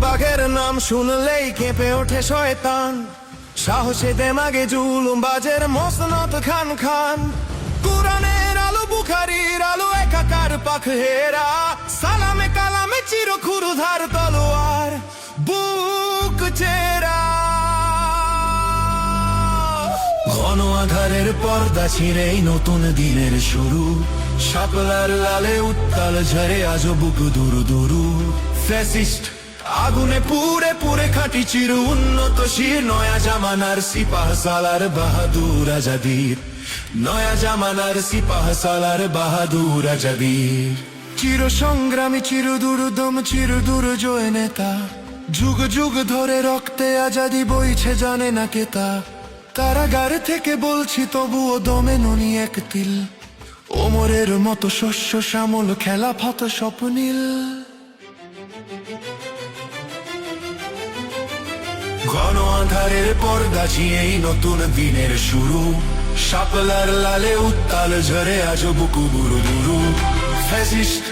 বাঘের নাম শুনলেই কেঁপে ওঠে শয়তান, সাহসে দেমাগে জুলুম বাজের মসনত খান খান। কুরআনের আলো বুখারীর আলো একাকার পাখেরা, সালামে কালামে চির ক্ষুরধার তলোয়ার বুক চেরা। ঘন আধারের পর্দা ছিঁড়েই নতুন দিনের শুরু, শাপলার লালে উত্তাল ঝরে আজও বুক দুরু দুরু। ফ্যাসিস্ট আগুনে পুড়ে পুড়ে খাঁটি চির উন্নত শির, নয়া জামানার সিপাহ সালার বাহাদুর আজাদির, নয়া জামানার সিপাহ সালার বাহাদুর আজাদির। চির সংগ্রামী চির দুর্দম চির দুর্জয় নেতা, যুগ যুগ ধরে রক্তে আজাদি বইছে জানে না কেতা। কারাগার থেকে বলছি তবুও দমে ননি এক তিল, ওমরের মতো শস্য শ্যামল খেলাফত স্বপ্নীল। ঘন আধারের পর্দা ছিঁড়েই নতুন দিনের শুরু, শাপলার লালে উত্তাল ঝরে আজ বুকু বুরু দুরু। ফ্যাসিস্ট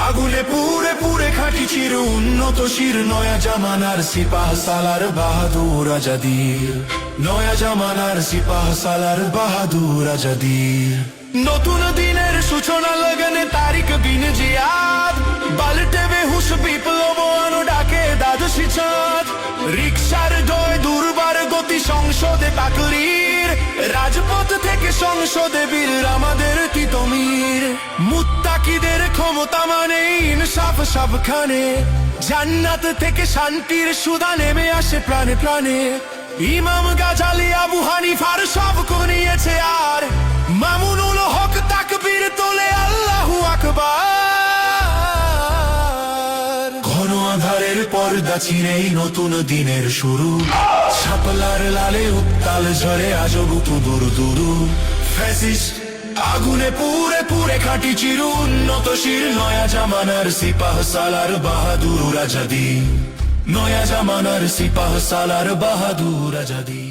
আগুনে পুড়ে পুড়ে খাঁটি চির উন্নত শির, নয়া জামানার সিপাহ সালার বাহাদুর আজাদির, নয়া জামানার সিপাহ সালার বাহাদুর আজাদির। নতুন দিনের সূচনা লগনে তারিখ বিন জিয়াদ, বালটে বেহুশ বিপ্লব আনো ডাকে দ্বাদশী চাঁদ। রিকশার জয় দুর্বার গতি সংসদে তাকরীর, রাজপথ থেকে সংসদে বীর আমাদের তিতমির। মুত্তাকিদের ক্ষমতা মানে ইনসাফ সবখানে, জান্নাত থেকে শান্তির সুধা নেমে আসে প্রাণে প্রাণে। ইমাম গাজালি আবু হানিফার সব করিয়েছে আর, মামুনুল হক তাকবীর তোলে আল্লাহু আকবার। ঘন আধারের পর্দা ছিঁড়েই নতুন দিনের শুরু, শাপলার লালে উত্তাল ঝরে আজ বুকু দুরু দুরু। ফ্যাসিস্ট আগুনে পুড়ে পুড়ে খাঁটি চির উন্নত শির, নয়া জামানার সিপাহ সালার বাহাদুর আজাদি, নয়া জামানার সিপাহ সালার বাহাদুর আজাদি।